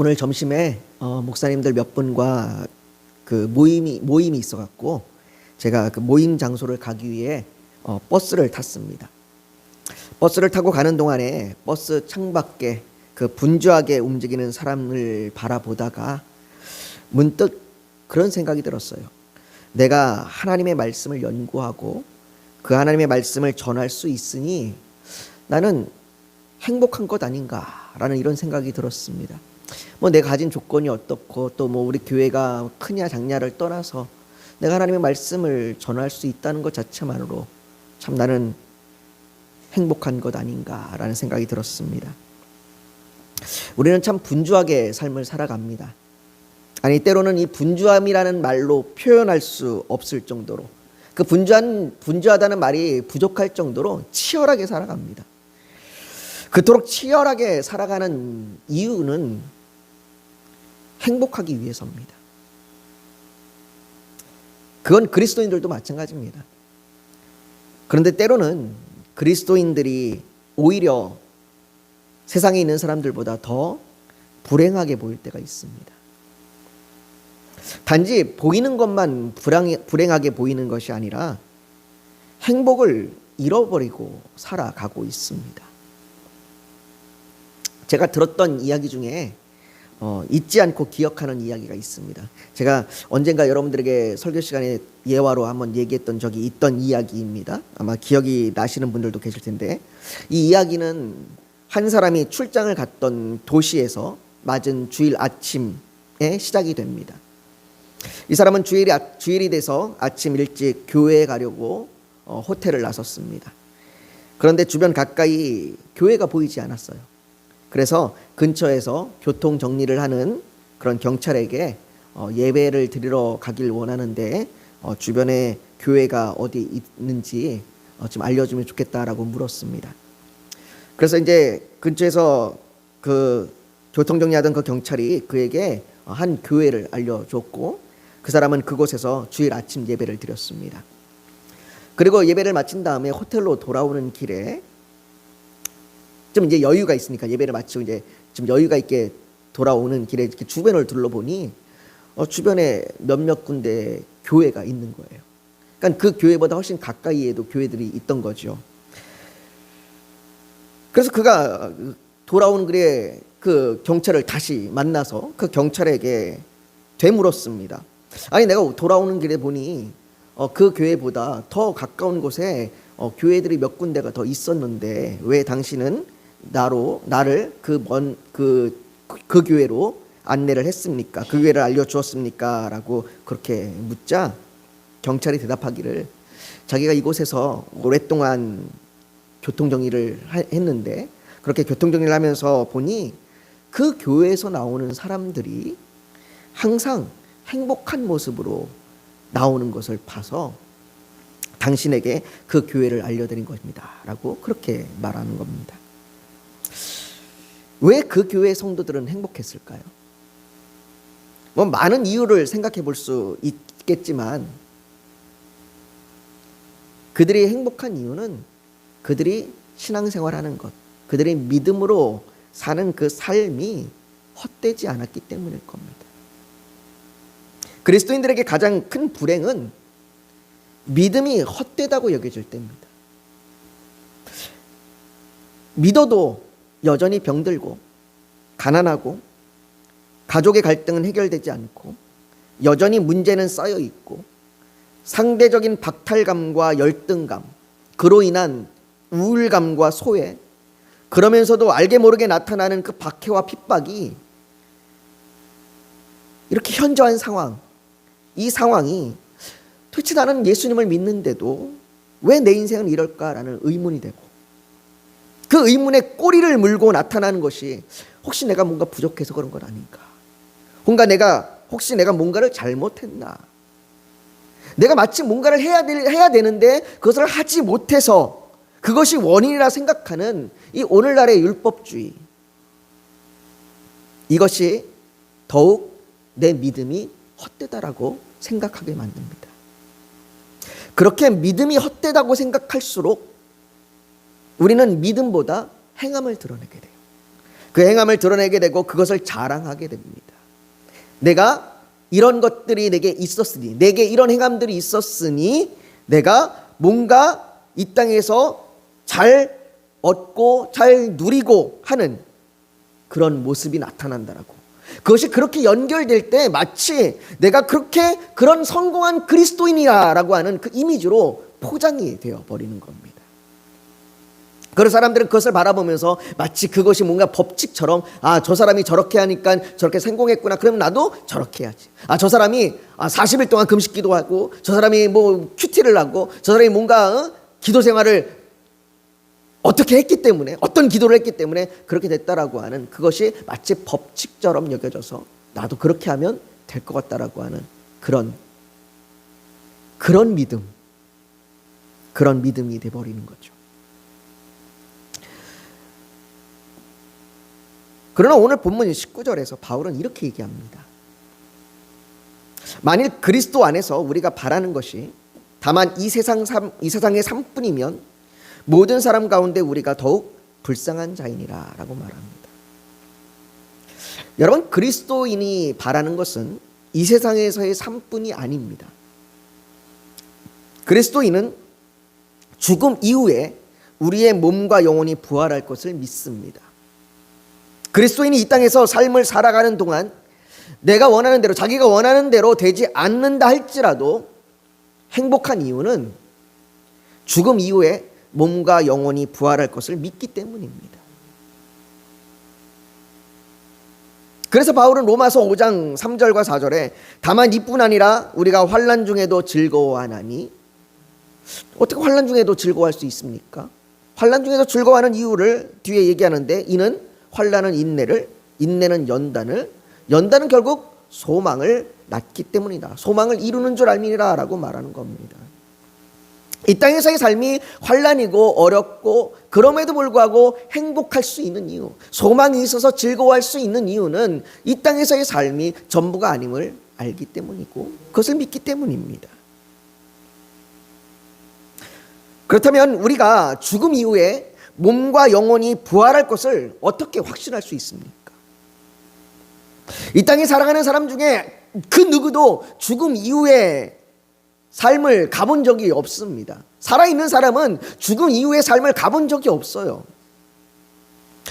오늘 점심에 목사님들 몇 분과 그 모임이 있어갖고 제가 그 모임 장소를 가기 위해 버스를 탔습니다. 버스를 타고 가는 동안에 버스 창밖에 그 분주하게 움직이는 사람을 바라보다가 문득 그런 생각이 들었어요. 내가 하나님의 말씀을 연구하고 그 하나님의 말씀을 전할 수 있으니 나는 행복한 것 아닌가라는 이런 생각이 들었습니다. 내가 가진 조건이 어떻고 또 우리 교회가 크냐 작냐를 떠나서 내가 하나님의 말씀을 전할 수 있다는 것 자체만으로 참 나는 행복한 것 아닌가라는 생각이 들었습니다. 우리는 참 분주하게 삶을 살아갑니다. 아니 때로는 이 분주함이라는 말로 표현할 수 없을 정도로 그 분주하다는 말이 부족할 정도로 치열하게 살아갑니다. 그토록 치열하게 살아가는 이유는 행복하기 위해서입니다. 그건 그리스도인들도 마찬가지입니다. 그런데 때로는 그리스도인들이 오히려 세상에 있는 사람들보다 더 불행하게 보일 때가 있습니다. 단지 보이는 것만 불행하게 보이는 것이 아니라 행복을 잃어버리고 살아가고 있습니다. 제가 들었던 이야기 중에 잊지 않고 기억하는 이야기가 있습니다. 제가 언젠가 여러분들에게 설교 시간에 예화로 한번 얘기했던 적이 있던 이야기입니다. 아마 기억이 나시는 분들도 계실 텐데, 이 이야기는 한 사람이 출장을 갔던 도시에서 맞은 주일 아침에 시작이 됩니다. 이 사람은 주일이 돼서 아침 일찍 교회에 가려고 호텔을 나섰습니다. 그런데 주변 가까이 교회가 보이지 않았어요. 그래서 근처에서 교통 정리를 하는 그런 경찰에게 예배를 드리러 가길 원하는데 주변에 교회가 어디 있는지 좀 알려주면 좋겠다라고 물었습니다. 그래서 이제 근처에서 그 교통 정리하던 그 경찰이 그에게 한 교회를 알려줬고 그 사람은 그곳에서 주일 아침 예배를 드렸습니다. 그리고 예배를 마친 다음에 호텔로 돌아오는 길에 좀 이제 여유가 있으니까 예배를 마치고 이제 좀 여유가 있게 돌아오는 길에 이렇게 주변을 둘러보니 주변에 몇몇 군데 교회가 있는 거예요. 그러니까 그 교회보다 훨씬 가까이에도 교회들이 있던 거죠. 그래서 그가 돌아오는 길에 그 경찰을 다시 만나서 그 경찰에게 되물었습니다. 아니 내가 돌아오는 길에 보니 그 교회보다 더 가까운 곳에 교회들이 몇 군데가 더 있었는데 왜 당신은 나를 그 교회로 안내를 했습니까? 그 교회를 알려주었습니까? 라고 그렇게 묻자 경찰이 대답하기를 자기가 이곳에서 오랫동안 교통정리를 했는데 그렇게 교통정리를 하면서 보니 그 교회에서 나오는 사람들이 항상 행복한 모습으로 나오는 것을 봐서 당신에게 그 교회를 알려드린 것입니다. 라고 그렇게 말하는 겁니다. 왜 그 교회 성도들은 행복했을까요? 많은 이유를 생각해 볼 수 있겠지만 그들이 행복한 이유는 그들이 신앙생활하는 것, 그들이 믿음으로 사는 그 삶이 헛되지 않았기 때문일 겁니다. 그리스도인들에게 가장 큰 불행은 믿음이 헛되다고 여겨질 때입니다. 믿어도 여전히 병들고 가난하고 가족의 갈등은 해결되지 않고 여전히 문제는 쌓여 있고 상대적인 박탈감과 열등감, 그로 인한 우울감과 소외, 그러면서도 알게 모르게 나타나는 그 박해와 핍박이 이렇게 현저한 상황, 이 상황이 도대체 나는 예수님을 믿는데도 왜 내 인생은 이럴까라는 의문이 되고 그 의문에 꼬리를 물고 나타나는 것이 혹시 내가 뭔가 부족해서 그런 건 아닌가? 혹시 내가 뭔가를 잘못했나? 내가 마치 뭔가를 해야 되는데 그것을 하지 못해서 그것이 원인이라 생각하는 이 오늘날의 율법주의, 이것이 더욱 내 믿음이 헛되다라고 생각하게 만듭니다. 그렇게 믿음이 헛되다고 생각할수록 우리는 믿음보다 행함을 드러내게 돼요. 그 행함을 드러내게 되고 그것을 자랑하게 됩니다. 내가 이런 것들이 내게 있었으니, 내게 이런 행함들이 있었으니 내가 뭔가 이 땅에서 잘 얻고 잘 누리고 하는 그런 모습이 나타난다라고. 그것이 그렇게 연결될 때 마치 내가 그렇게 그런 성공한 그리스도인이라고 하는 그 이미지로 포장이 되어 버리는 겁니다. 그런 사람들은 그것을 바라보면서 마치 그것이 뭔가 법칙처럼, 저 사람이 저렇게 하니까 저렇게 성공했구나, 그러면 나도 저렇게 해야지. 저 사람이 40일 동안 금식 기도하고, 저 사람이 뭐 큐티를 하고, 저 사람이 뭔가 기도 생활을 어떻게 했기 때문에, 어떤 기도를 했기 때문에 그렇게 됐다라고 하는, 그것이 마치 법칙처럼 여겨져서 나도 그렇게 하면 될 것 같다라고 하는 그런 믿음, 그런 믿음이 돼버리는 거죠. 그러나 오늘 본문 19절에서 바울은 이렇게 얘기합니다. 만일 그리스도 안에서 우리가 바라는 것이 다만 이 세상의 삶뿐이면 모든 사람 가운데 우리가 더욱 불쌍한 자이니라 라고 말합니다. 여러분, 그리스도인이 바라는 것은 이 세상에서의 삶뿐이 아닙니다. 그리스도인은 죽음 이후에 우리의 몸과 영혼이 부활할 것을 믿습니다. 그리스도인이 이 땅에서 삶을 살아가는 동안 내가 원하는 대로, 자기가 원하는 대로 되지 않는다 할지라도 행복한 이유는 죽음 이후에 몸과 영혼이 부활할 것을 믿기 때문입니다. 그래서 바울은 로마서 5장 3절과 4절에 다만 이뿐 아니라 우리가 환난 중에도 즐거워하나니, 어떻게 환난 중에도 즐거워할 수 있습니까? 환난 중에도 즐거워하는 이유를 뒤에 얘기하는데, 이는 환난은 인내를, 인내는 연단을, 연단은 결국 소망을 낳기 때문이다. 소망을 이루는 줄 알미니라 라고 말하는 겁니다. 이 땅에서의 삶이 환난이고 어렵고 그럼에도 불구하고 행복할 수 있는 이유, 소망이 있어서 즐거워할 수 있는 이유는 이 땅에서의 삶이 전부가 아님을 알기 때문이고 그것을 믿기 때문입니다. 그렇다면 우리가 죽음 이후에 몸과 영혼이 부활할 것을 어떻게 확신할 수 있습니까? 이 땅에 살아가는 사람 중에 그 누구도 죽음 이후에 삶을 가본 적이 없습니다. 살아있는 사람은 죽음 이후의 삶을 가본 적이 없어요.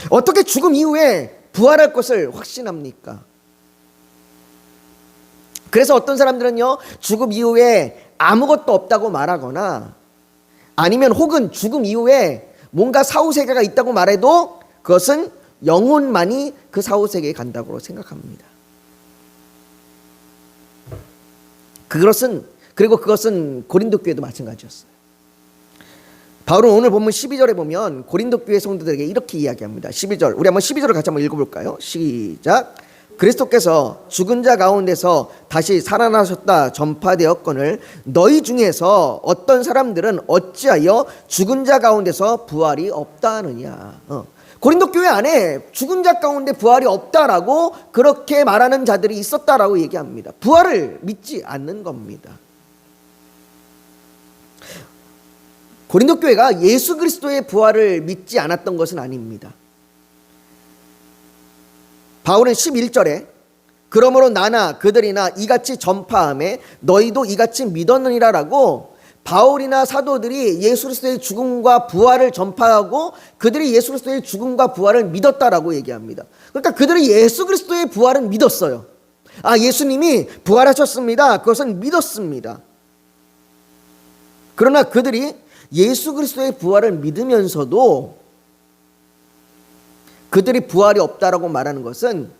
어떻게 죽음 이후에 부활할 것을 확신합니까? 그래서 어떤 사람들은요, 죽음 이후에 아무것도 없다고 말하거나, 아니면 혹은 죽음 이후에 뭔가 사후세계가 있다고 말해도 그것은 영혼만이 그 사후세계에 간다고 생각합니다. 그리고 그것은 고린도 교회도 마찬가지였어요. 바울은 오늘 본문 12절에 보면 고린도 교회 성도들에게 이렇게 이야기합니다. 12절, 우리 한번 12절을 같이 한번 읽어볼까요? 시작. 그리스도께서 죽은 자 가운데서 다시 살아나셨다 전파되었거늘 너희 중에서 어떤 사람들은 어찌하여 죽은 자 가운데서 부활이 없다 하느냐. 고린도 교회 안에 죽은 자 가운데 부활이 없다라고 그렇게 말하는 자들이 있었다라고 얘기합니다. 부활을 믿지 않는 겁니다. 고린도 교회가 예수 그리스도의 부활을 믿지 않았던 것은 아닙니다. 바울은 11절에 그러므로 나나 그들이나 이같이 전파하매 너희도 이같이 믿었느니라 라고 바울이나 사도들이 예수 그리스도의 죽음과 부활을 전파하고 그들이 예수 그리스도의 죽음과 부활을 믿었다라고 얘기합니다. 그러니까 그들이 예수 그리스도의 부활은 믿었어요. 예수님이 부활하셨습니다. 그것은 믿었습니다. 그러나 그들이 예수 그리스도의 부활을 믿으면서도 그들이 부활이 없다라고 말하는 것은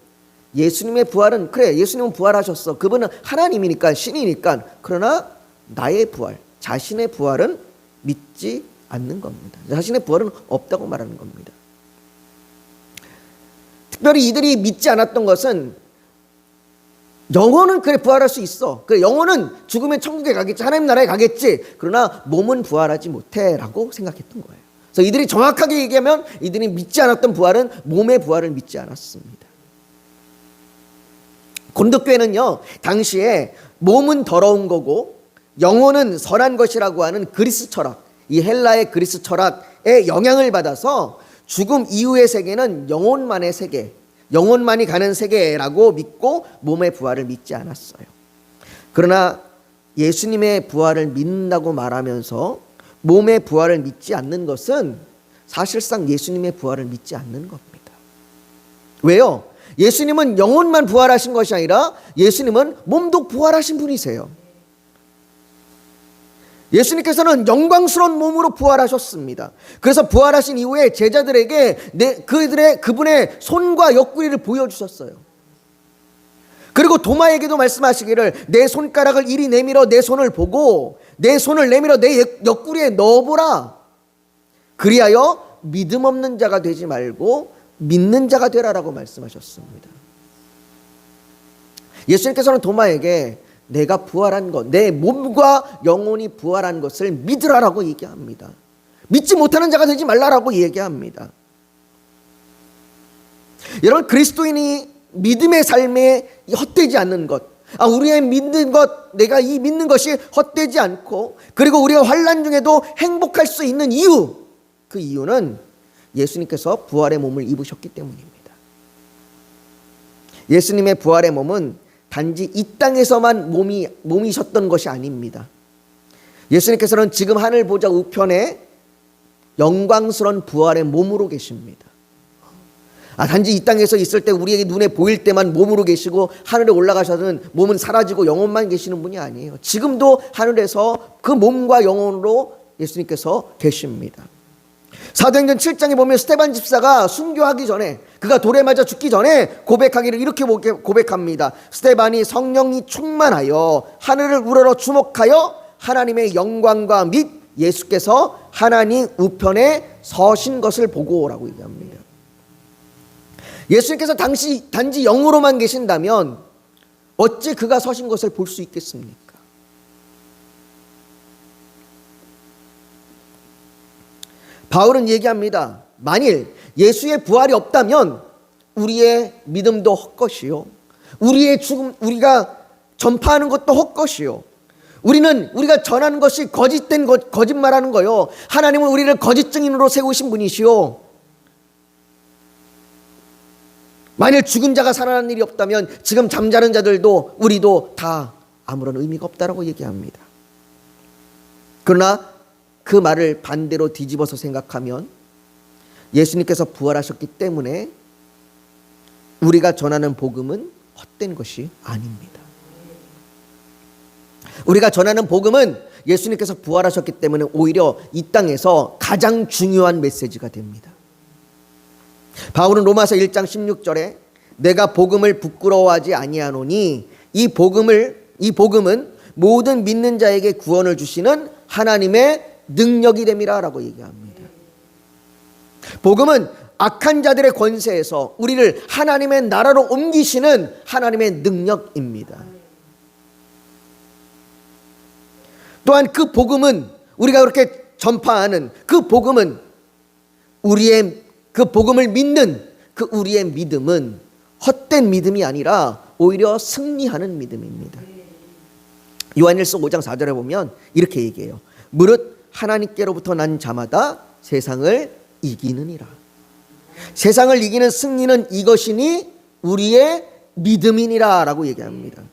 예수님의 부활은, 그래 예수님은 부활하셨어, 그분은 하나님이니까 신이니까, 그러나 나의 부활, 자신의 부활은 믿지 않는 겁니다. 자신의 부활은 없다고 말하는 겁니다. 특별히 이들이 믿지 않았던 것은 영혼은 그래 부활할 수 있어, 그래 영혼은 죽으면 천국에 가겠지, 하나님 나라에 가겠지, 그러나 몸은 부활하지 못해 라고 생각했던 거예요. 그래서 이들이 정확하게 얘기하면 이들이 믿지 않았던 부활은 몸의 부활을 믿지 않았습니다. 고린도 교회는요, 당시에 몸은 더러운 거고 영혼은 선한 것이라고 하는 그리스 철학, 이 헬라의 그리스 철학의 영향을 받아서 죽음 이후의 세계는 영혼만의 세계, 영혼만이 가는 세계라고 믿고 몸의 부활을 믿지 않았어요. 그러나 예수님의 부활을 믿는다고 말하면서 몸의 부활을 믿지 않는 것은 사실상 예수님의 부활을 믿지 않는 겁니다. 왜요? 예수님은 영혼만 부활하신 것이 아니라 예수님은 몸도 부활하신 분이세요. 예수님께서는 영광스러운 몸으로 부활하셨습니다. 그래서 부활하신 이후에 제자들에게 그분의 손과 옆구리를 보여주셨어요. 그리고 도마에게도 말씀하시기를 내 손가락을 이리 내밀어 내 손을 보고 내 손을 내밀어 내 옆구리에 넣어보라. 그리하여 믿음 없는 자가 되지 말고 믿는 자가 되라라고 말씀하셨습니다. 예수님께서는 도마에게 내가 부활한 것, 내 몸과 영혼이 부활한 것을 믿으라라고 얘기합니다. 믿지 못하는 자가 되지 말라라고 얘기합니다. 여러분, 그리스도인이 믿음의 삶에 헛되지 않는 것, 우리의 믿는 것, 내가 이 믿는 것이 헛되지 않고 그리고 우리가 환난 중에도 행복할 수 있는 이유, 그 이유는 예수님께서 부활의 몸을 입으셨기 때문입니다. 예수님의 부활의 몸은 단지 이 땅에서만 몸이셨던 것이 아닙니다. 예수님께서는 지금 하늘 보좌 우편에 영광스러운 부활의 몸으로 계십니다. 단지 이 땅에서 있을 때 우리에게 눈에 보일 때만 몸으로 계시고 하늘에 올라가셔서는 몸은 사라지고 영혼만 계시는 분이 아니에요. 지금도 하늘에서 그 몸과 영혼으로 예수님께서 계십니다. 사도행전 7장에 보면 스데반 집사가 순교하기 전에, 그가 돌에 맞아 죽기 전에 고백하기를 이렇게 고백합니다. 스데반이 성령이 충만하여 하늘을 우러러 주목하여 하나님의 영광과 및 예수께서 하나님 우편에 서신 것을 보고라고 얘기합니다. 예수님께서 단지 영으로만 계신다면 어찌 그가 서신 것을 볼 수 있겠습니까? 바울은 얘기합니다. 만일 예수의 부활이 없다면 우리의 믿음도 헛것이요, 우리의 죽음, 우리가 전파하는 것도 헛것이요, 우리가 전하는 것이 거짓된 거짓말하는 거요, 하나님은 우리를 거짓 증인으로 세우신 분이시요, 만일 죽은 자가 살아나는 일이 없다면 지금 잠자는 자들도 우리도 다 아무런 의미가 없다라고 얘기합니다. 그러나 그 말을 반대로 뒤집어서 생각하면 예수님께서 부활하셨기 때문에 우리가 전하는 복음은 헛된 것이 아닙니다. 우리가 전하는 복음은 예수님께서 부활하셨기 때문에 오히려 이 땅에서 가장 중요한 메시지가 됩니다. 바울은 로마서 1장 16절에 내가 복음을 부끄러워하지 아니하노니 이 복음은 모든 믿는 자에게 구원을 주시는 하나님의 능력이 됨이라 라고 얘기합니다. 복음은 악한 자들의 권세에서 우리를 하나님의 나라로 옮기시는 하나님의 능력입니다. 또한 그 복음은, 우리가 그렇게 전파하는 그 복음은, 그 복음을 믿는 우리의 믿음은 헛된 믿음이 아니라 오히려 승리하는 믿음입니다. 요한일서 5장 4절에 보면 이렇게 얘기해요. 무릇 하나님께로부터 난 자마다 세상을 이기느니라. 세상을 이기는 승리는 이것이니 우리의 믿음이니라 라고 얘기합니다.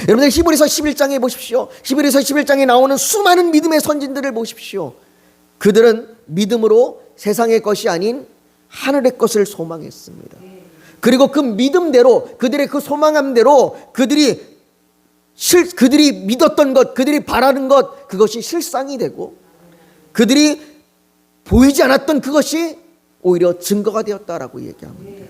여러분들 히브리서 11장에 보십시오. 히브리서 11장에 나오는 수많은 믿음의 선진들을 보십시오. 그들은 믿음으로 세상의 것이 아닌 하늘의 것을 소망했습니다. 그리고 그 믿음대로, 그들의 그 소망함대로 그들이 믿었던 것, 그들이 바라는 것, 그것이 실상이 되고 그들이 보이지 않았던 그것이 오히려 증거가 되었다라고 얘기합니다.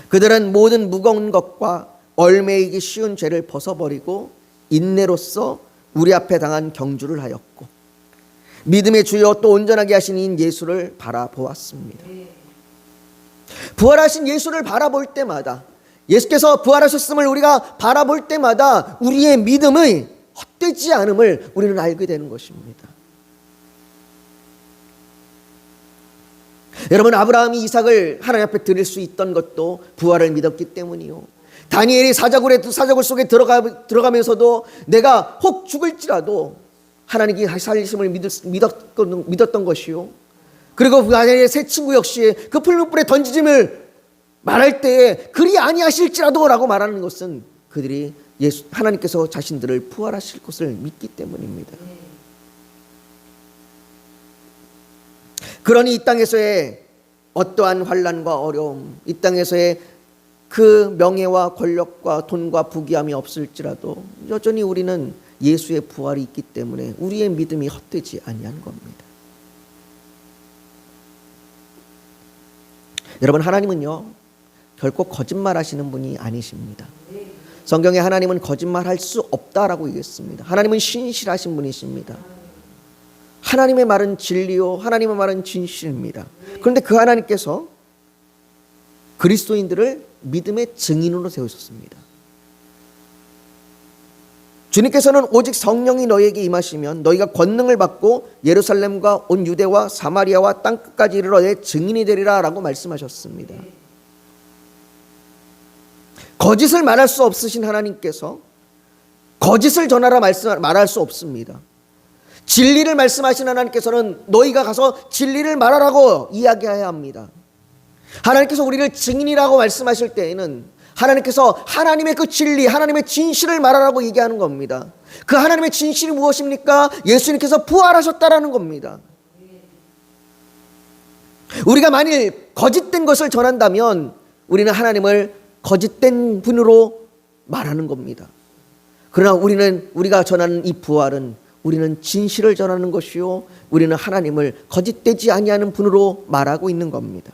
그들은 모든 무거운 것과 얼매이기 쉬운 죄를 벗어버리고 인내로써 우리 앞에 당한 경주를 하였고 믿음의 주여 또 온전하게 하신 이 예수를 바라보았습니다. 부활하신 예수를 바라볼 때마다, 예수께서 부활하셨음을 우리가 바라볼 때마다 우리의 믿음의 헛되지 않음을 우리는 알게 되는 것입니다. 여러분, 아브라함이 이삭을 하나님 앞에 드릴 수 있던 것도 부활을 믿었기 때문이요. 다니엘이 사자굴 속에 들어가면서도 내가 혹 죽을지라도 하나님께 살리심을 믿었던 것이요. 그리고 만약에 새 친구 역시 그 풀무불에 던지짐을 말할 때에 그리 아니하실지라도 라고 말하는 것은 그들이 하나님께서 자신들을 부활하실 것을 믿기 때문입니다. 그러니 이 땅에서의 어떠한 환난과 어려움, 이 땅에서의 그 명예와 권력과 돈과 부귀함이 없을지라도 여전히 우리는 예수의 부활이 있기 때문에 우리의 믿음이 헛되지 아니한 겁니다. 여러분, 하나님은요 결코 거짓말하시는 분이 아니십니다. 성경에 하나님은 거짓말할 수 없다라고 얘기했습니다. 하나님은 신실하신 분이십니다. 하나님의 말은 진리요 하나님의 말은 진실입니다. 그런데 그 하나님께서 그리스도인들을 믿음의 증인으로 세우셨습니다. 주님께서는 오직 성령이 너희에게 임하시면 너희가 권능을 받고 예루살렘과 온 유대와 사마리아와 땅끝까지 이르러 내 증인이 되리라 라고 말씀하셨습니다. 거짓을 말할 수 없으신 하나님께서 거짓을 전하라 말할 수 없습니다. 진리를 말씀하신 하나님께서는 너희가 가서 진리를 말하라고 이야기해야 합니다. 하나님께서 우리를 증인이라고 말씀하실 때에는 하나님께서 하나님의 그 진리, 하나님의 진실을 말하라고 얘기하는 겁니다. 그 하나님의 진실이 무엇입니까? 예수님께서 부활하셨다라는 겁니다. 우리가 만일 거짓된 것을 전한다면 우리는 하나님을 거짓된 분으로 말하는 겁니다. 그러나 우리가 전하는 이 부활은 우리는 진실을 전하는 것이요 우리는 하나님을 거짓되지 아니하는 분으로 말하고 있는 겁니다.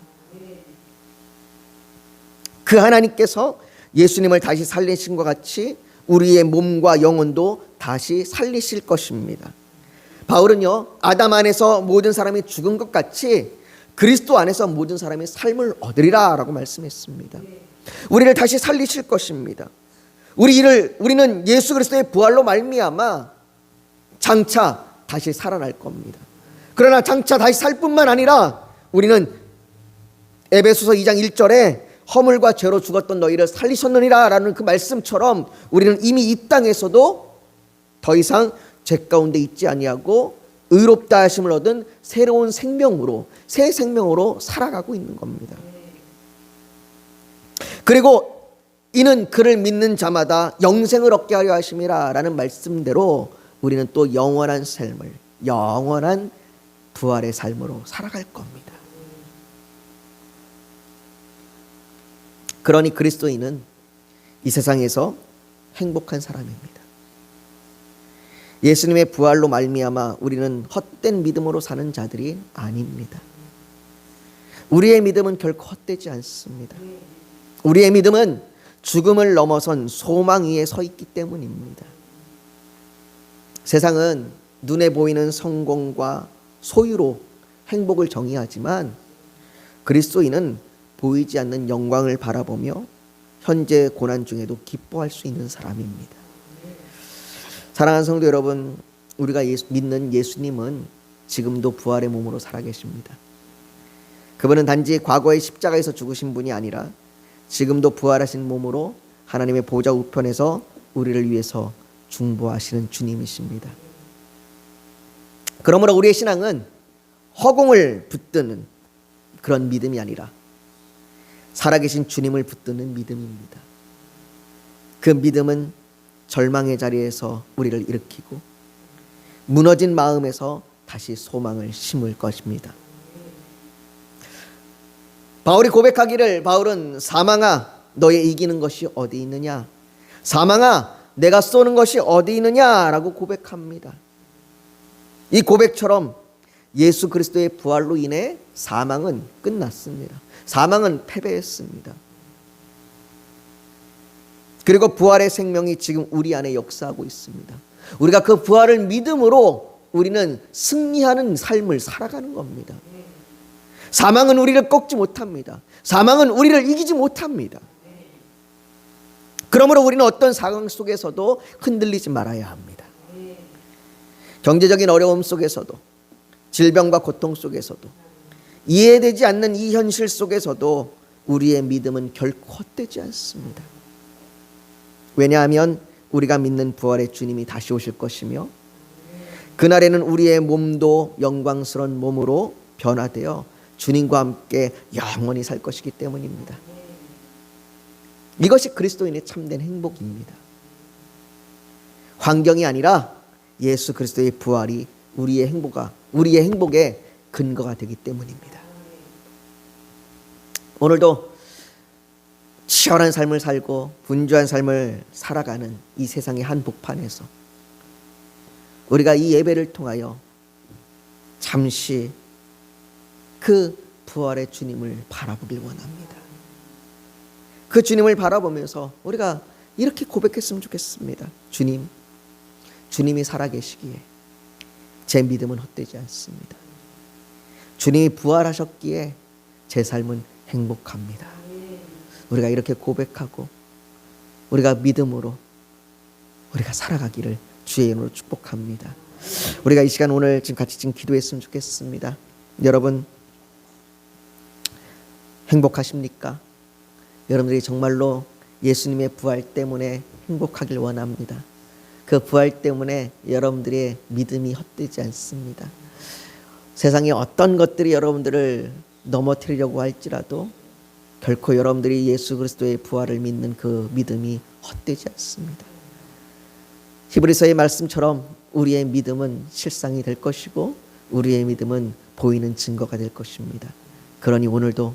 그 하나님께서 예수님을 다시 살리신 것 같이 우리의 몸과 영혼도 다시 살리실 것입니다. 바울은요 아담 안에서 모든 사람이 죽은 것 같이 그리스도 안에서 모든 사람이 삶을 얻으리라 라고 말씀했습니다. 우리를 다시 살리실 것입니다. 우리는 예수 그리스도의 부활로 말미암아 장차 다시 살아날 겁니다. 그러나 장차 다시 살 뿐만 아니라 우리는 에베소서 2장 1절에 허물과 죄로 죽었던 너희를 살리셨느니라 라는 그 말씀처럼 우리는 이미 이 땅에서도 더 이상 죄 가운데 있지 아니하고 의롭다 하심을 얻은 새로운 생명으로 새 생명으로 살아가고 있는 겁니다. 그리고 이는 그를 믿는 자마다 영생을 얻게 하려 하심이라 라는 말씀대로 우리는 또 영원한 삶을 영원한 부활의 삶으로 살아갈 겁니다. 그러니 그리스도인은 이 세상에서 행복한 사람입니다. 예수님의 부활로 말미암아 우리는 헛된 믿음으로 사는 자들이 아닙니다. 우리의 믿음은 결코 헛되지 않습니다. 우리의 믿음은 죽음을 넘어선 소망 위에 서 있기 때문입니다. 세상은 눈에 보이는 성공과 소유로 행복을 정의하지만 그리스도인은 보이지 않는 영광을 바라보며 현재 고난 중에도 기뻐할 수 있는 사람입니다. 사랑하는 성도 여러분, 우리가 믿는 예수님은 지금도 부활의 몸으로 살아계십니다. 그분은 단지 과거의 십자가에서 죽으신 분이 아니라 지금도 부활하신 몸으로 하나님의 보좌 우편에서 우리를 위해서 중보하시는 주님이십니다. 그러므로 우리의 신앙은 허공을 붙드는 그런 믿음이 아니라 살아계신 주님을 붙드는 믿음입니다. 그 믿음은 절망의 자리에서 우리를 일으키고 무너진 마음에서 다시 소망을 심을 것입니다. 바울이 고백하기를 바울은 사망아 너의 이기는 것이 어디 있느냐, 사망아 내가 쏘는 것이 어디 있느냐라고 고백합니다. 이 고백처럼 예수 그리스도의 부활로 인해 사망은 끝났습니다. 사망은 패배했습니다. 그리고 부활의 생명이 지금 우리 안에 역사하고 있습니다. 우리가 그 부활을 믿음으로 우리는 승리하는 삶을 살아가는 겁니다. 사망은 우리를 꺾지 못합니다. 사망은 우리를 이기지 못합니다. 그러므로 우리는 어떤 상황 속에서도 흔들리지 말아야 합니다. 경제적인 어려움 속에서도 질병과 고통 속에서도 이해되지 않는 이 현실 속에서도 우리의 믿음은 결코 헛되지 않습니다. 왜냐하면 우리가 믿는 부활의 주님이 다시 오실 것이며 그날에는 우리의 몸도 영광스러운 몸으로 변화되어 주님과 함께 영원히 살 것이기 때문입니다. 이것이 그리스도인의 참된 행복입니다. 환경이 아니라 예수 그리스도의 부활이 우리의 행복의 근거가 되기 때문입니다. 오늘도 치열한 삶을 살고 분주한 삶을 살아가는 이 세상의 한복판에서 우리가 이 예배를 통하여 잠시 그 부활의 주님을 바라보길 원합니다. 그 주님을 바라보면서 우리가 이렇게 고백했으면 좋겠습니다. 주님이 살아계시기에 제 믿음은 헛되지 않습니다. 주님이 부활하셨기에 제 삶은 행복합니다. 우리가 이렇게 고백하고 우리가 믿음으로 우리가 살아가기를 주의 이름으로 축복합니다. 우리가 이 시간 오늘 같이 기도했으면 좋겠습니다. 여러분 행복하십니까? 여러분들이 정말로 예수님의 부활 때문에 행복하길 원합니다. 그 부활 때문에 여러분들의 믿음이 헛되지 않습니다. 세상에 어떤 것들이 여러분들을 넘어뜨리려고 할지라도 결코 여러분들이 예수 그리스도의 부활을 믿는 그 믿음이 헛되지 않습니다. 히브리서의 말씀처럼 우리의 믿음은 실상이 될 것이고 우리의 믿음은 보이는 증거가 될 것입니다. 그러니 오늘도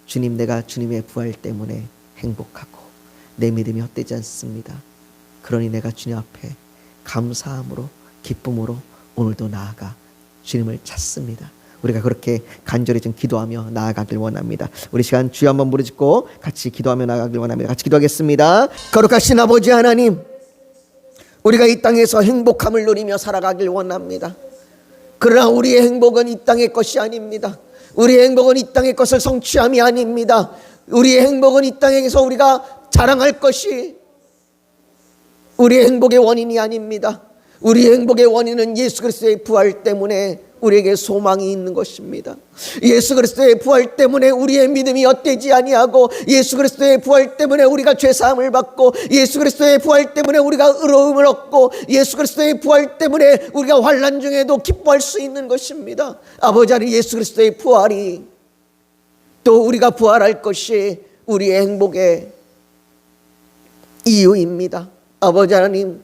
주님, 내가 주님의 부활 때문에 행복하고 내 믿음이 헛되지 않습니다. 그러니 내가 주님 앞에 감사함으로 기쁨으로 오늘도 나아가 주님을 찾습니다. 우리가 그렇게 간절히 기도하며 나아가길 원합니다. 우리 시간 주여 한번 부르짖고 같이 기도하며 나아가길 원합니다. 같이 기도하겠습니다. 거룩하신 아버지 하나님, 우리가 이 땅에서 행복함을 누리며 살아가길 원합니다. 그러나 우리의 행복은 이 땅의 것이 아닙니다. 우리의 행복은 이 땅의 것을 성취함이 아닙니다. 우리의 행복은 이 땅에서 우리가 자랑할 것이 우리의 행복의 원인이 아닙니다. 우리의 행복의 원인은 예수 그리스도의 부활 때문에 우리에게 소망이 있는 것입니다. 예수 그리스도의 부활 때문에 우리의 믿음이 헛되지 아니하고 예수 그리스도의 부활 때문에 우리가 죄사함을 받고 예수 그리스도의 부활 때문에 우리가 의로움을 얻고 예수 그리스도의 부활 때문에 우리가 환난 중에도 기뻐할 수 있는 것입니다. 아버지 하나님, 예수 그리스도의 부활이 또 우리가 부활할 것이 우리의 행복의 이유입니다. 아버지 하나님,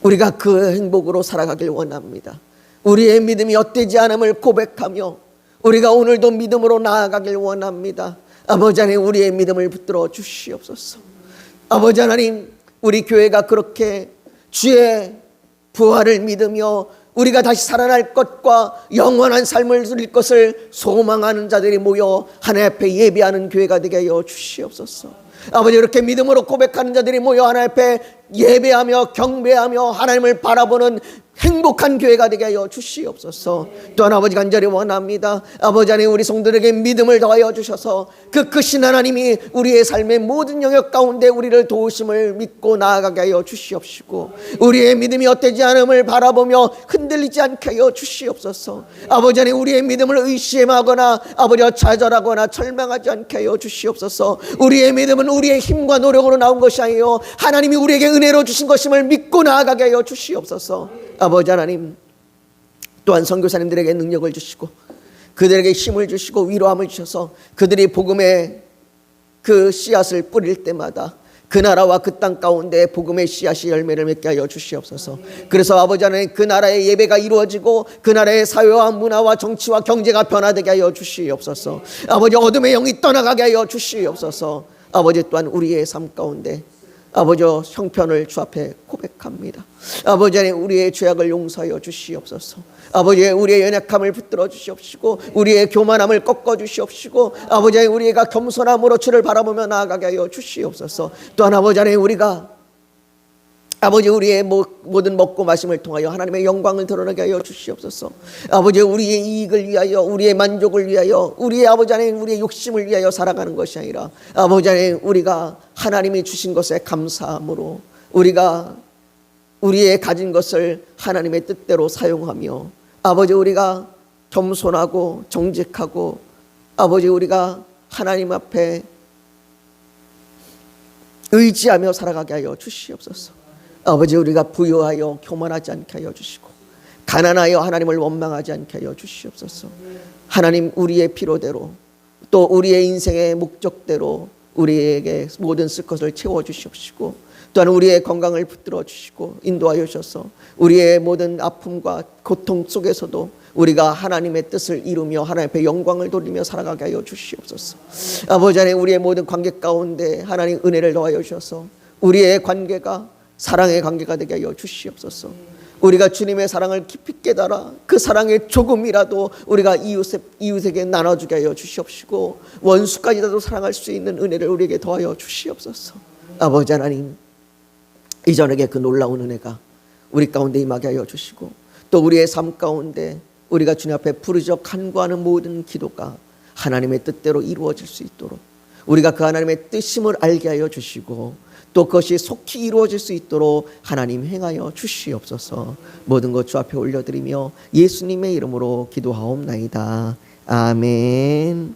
우리가 그 행복으로 살아가길 원합니다. 우리의 믿음이 헛되지 않음을 고백하며 우리가 오늘도 믿음으로 나아가길 원합니다. 아버지 하나님, 우리의 믿음을 붙들어 주시옵소서. 아버지 하나님, 우리 교회가 그렇게 주의 부활을 믿으며 우리가 다시 살아날 것과 영원한 삶을 누릴 것을 소망하는 자들이 모여 하나님 앞에 예배하는 교회가 되게 하여 주시옵소서. 아버지, 이렇게 믿음으로 고백하는 자들이 모여 하나님 앞에 예배하며 경배하며 하나님을 바라보는 행복한 교회가 되게 하여 주시옵소서. 또한 아버지, 간절히 원합니다. 아버지 하나님, 우리 성도들에게 믿음을 더하여 주셔서 그 크신 하나님이 우리의 삶의 모든 영역 가운데 우리를 도우심을 믿고 나아가게 하여 주시옵시고 우리의 믿음이 헛되지 않음을 바라보며 흔들리지 않게 하여 주시옵소서. 아버지 하나님, 우리의 믿음을 의심하거나 아버지와 좌절하거나 절망하지 않게 하여 주시옵소서. 우리의 믿음은 우리의 힘과 노력으로 나온 것이 아니요 하나님이 우리에게 은혜로 주신 것임을 믿고 나아가게 하여 주시옵소서. 아버지 하나님, 또한 선교사님들에게 능력을 주시고 그들에게 힘을 주시고 위로함을 주셔서 그들이 복음의 그 씨앗을 뿌릴 때마다 그 나라와 그 땅 가운데 복음의 씨앗이 열매를 맺게 하여 주시옵소서. 그래서 아버지 하나님, 그 나라의 예배가 이루어지고 그 나라의 사회와 문화와 정치와 경제가 변화되게 하여 주시옵소서. 아버지, 어둠의 영이 떠나가게 하여 주시옵소서. 아버지, 또한 우리의 삶 가운데 아버지 형편을 주 앞에 고백합니다. 아버지 하나님, 우리의 죄악을 용서하여 주시옵소서. 아버지, 우리의 연약함을 붙들어 주시옵시고 우리의 교만함을 꺾어 주시옵시고 아버지 하나님, 우리가 겸손함으로 주를 바라보며 나아가게 하여 주시옵소서. 또한 아버지 하나님, 우리가 아버지 우리의 모든 먹고 마심을 통하여 하나님의 영광을 드러나게 하여 주시옵소서. 아버지, 우리의 이익을 위하여 우리의 만족을 위하여 우리의 아버지 하나님 우리의 욕심을 위하여 살아가는 것이 아니라 아버지 하나님, 우리가 하나님이 주신 것에 감사함으로 우리가 우리의 가진 것을 하나님의 뜻대로 사용하며 아버지, 우리가 겸손하고 정직하고 아버지, 우리가 하나님 앞에 의지하며 살아가게 하여 주시옵소서. 아버지, 우리가 부유하여 교만하지 않게 하여 주시고 가난하여 하나님을 원망하지 않게 하여 주시옵소서. 하나님, 우리의 필요대로 또 우리의 인생의 목적대로 우리에게 모든 쓸 것을 채워주시옵시고, 또한 우리의 건강을 붙들어 주시고 인도하여 주셔서 우리의 모든 아픔과 고통 속에서도 우리가 하나님의 뜻을 이루며 하나님 앞에 영광을 돌리며 살아가게 하여 주시옵소서. 아버지 하나님, 우리의 모든 관계 가운데 하나님 은혜를 더하여 주셔서 우리의 관계가 사랑의 관계가 되게 하여 주시옵소서. 우리가 주님의 사랑을 깊이 깨달아 그 사랑의 조금이라도 우리가 이웃에게 나눠주게 하여 주시옵시고, 원수까지라도 사랑할 수 있는 은혜를 우리에게 더하여 주시옵소서. 아버지 하나님, 이 저녁에 그 놀라운 은혜가 우리 가운데 임하게 하여 주시고, 또 우리의 삶 가운데 우리가 주님 앞에 부르짖어 간구하는 모든 기도가 하나님의 뜻대로 이루어질 수 있도록 우리가 그 하나님의 뜻임을 알게 하여 주시고, 또 그것이 속히 이루어질 수 있도록 하나님 행하여 주시옵소서. 모든 것 주 앞에 올려드리며 예수님의 이름으로 기도하옵나이다. 아멘.